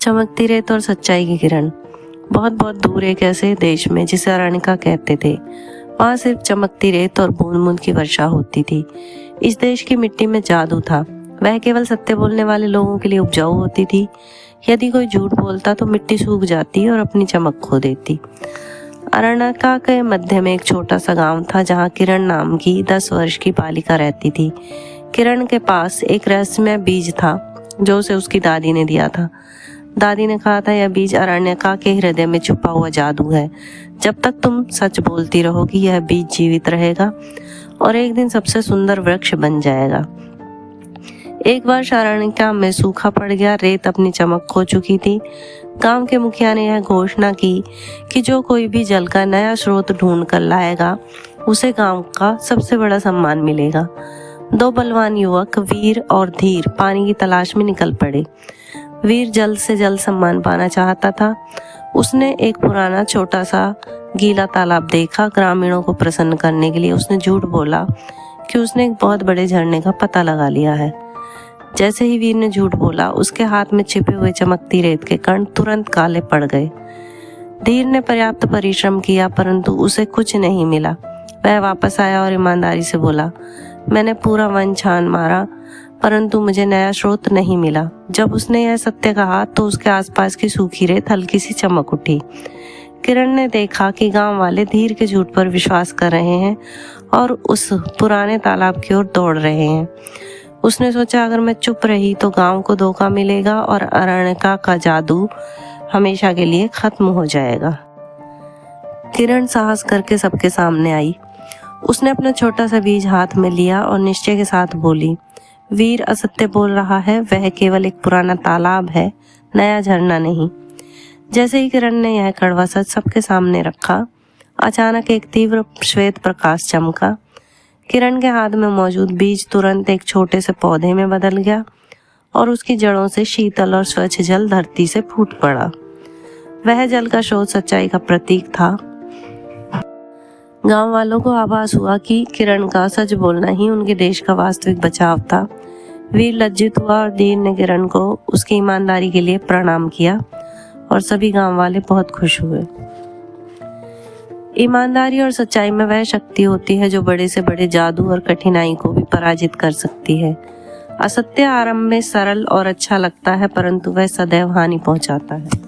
चमकती रेत और सच्चाई की किरण। बहुत बहुत दूर एक ऐसे देश में जिसे अरण्यका कहते थे, वहाँ सिर्फ चमकती रेत और बूंद बूंद की वर्षा होती थी। इस देश की मिट्टी में जादू था। वह केवल सत्य बोलने वाले लोगों के लिए उपजाऊ होती थी। यदि कोई झूठ बोलता तो मिट्टी सूख जाती और अपनी चमक खो देती। अरण्यका के मध्य में एक छोटा सा गांव था जहाँ किरण नाम की 10 वर्ष की बालिका रहती थी। किरण के पास एक रहस्यमय बीज था जो उसे उसकी दादी ने दिया था। दादी ने कहा था, यह बीज अरण्यका के हृदय में छुपा हुआ जादू है। जब तक तुम सच बोलती रहोगी यह बीज जीवित रहेगा और एक दिन सबसे सुंदर वृक्ष बन जाएगा। एक वर्ष अरण्यका में सूखा पड़ गया। रेत अपनी चमक खो चुकी थी। गांव के मुखिया ने यह घोषणा की कि जो कोई भी जल का नया स्रोत ढूंढ कर लाएगा उसे गांव का सबसे बड़ा सम्मान मिलेगा। 2 बलवान युवक वीर और धीर पानी की तलाश में निकल पड़े। वीर जल्द से जल्द सम्मान पाना चाहता था। उसने एक पुराना छोटा सा गीला तालाब देखा। ग्रामीणों को प्रसन्न करने के लिए उसने झूठ बोला कि उसने एक बहुत बड़े झरने का पता लगा लिया है। जैसे ही वीर ने झूठ बोला, उसके हाथ में छिपे हुए चमकती रेत के कण तुरंत काले पड़ गए। धीर ने पर्याप्त परिश्रम किया परंतु उसे कुछ नहीं मिला। वह वापस आया और ईमानदारी से बोला, मैंने पूरा वन छान मारा परंतु मुझे नया स्रोत नहीं मिला। जब उसने यह सत्य कहा तो उसके आसपास की सूखी रेत हल्की सी चमक उठी। किरण ने देखा कि गांव वाले धीर के झूठ पर विश्वास कर रहे हैं और उस पुराने तालाब की ओर दौड़ रहे हैं। उसने सोचा, अगर मैं चुप रही तो गांव को धोखा मिलेगा और अरण्यका का जादू हमेशा के लिए खत्म हो जाएगा। किरण साहस करके सबके सामने आई। उसने अपना छोटा सा बीज हाथ में लिया और निश्चय के साथ बोली, वीर असत्य बोल रहा है। वह केवल एक पुराना तालाब है, नया झरना नहीं। जैसे ही किरण ने यह कड़वा सच सबके सामने रखा, अचानक एक तीव्र श्वेत प्रकाश चमका। किरण के हाथ में मौजूद बीज तुरंत एक छोटे से पौधे में बदल गया और उसकी जड़ों से शीतल और स्वच्छ जल धरती से फूट पड़ा। वह जल का स्रोत सच्चाई का प्रतीक था। गांव वालों को आभास हुआ कि किरण का सच बोलना ही उनके देश का वास्तविक बचाव था। वीर लज्जित हुआ और धीर ने किरण को उसकी ईमानदारी के लिए प्रणाम किया और सभी गांव वाले बहुत खुश हुए। ईमानदारी और सच्चाई में वह शक्ति होती है जो बड़े से बड़े जादू और कठिनाई को भी पराजित कर सकती है। असत्य आरंभ में सरल और अच्छा लगता है परंतु वह सदैव हानि पहुंचाता है।